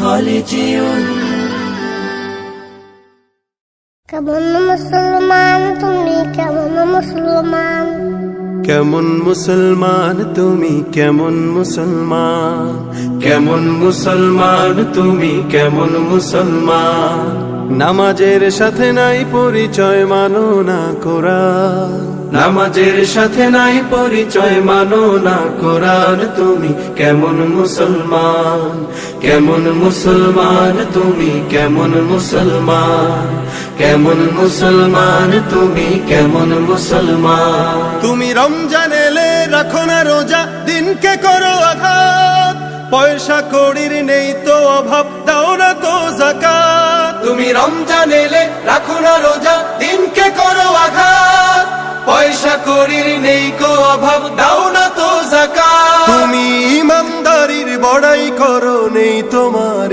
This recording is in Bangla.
خالدون কেমন মুসলমান তুমি কেমন মুসলমান কেমন মুসলমান তুমি কেমন মুসলমান কেমন মুসলমান তুমি কেমন মুসলমান নামাজের সাথে নাই পরিচয় মানো না কোরআন নামাজের সাথে নাই পরিচয় মানো না কোরআন তুমি কেমন মুসলমান কেমন মুসলমান তুমি কেমন মুসলমান কেমন মুসলমান তুমি কেমন মুসলমান তুমি রমজান এলে রাখো না রোজা দিনকে করো আঘাত পয়সা কড়ির নেই তো অভাব দাও না তো যাকাত তুমি রমজান এলে রাখো না রোজা দিনকে করো আঘাত পয়সা কড়ির নেই কো অভাব দাও না তো যাকাত তুমি ইমানদারির বড়াই করো নেই তোমার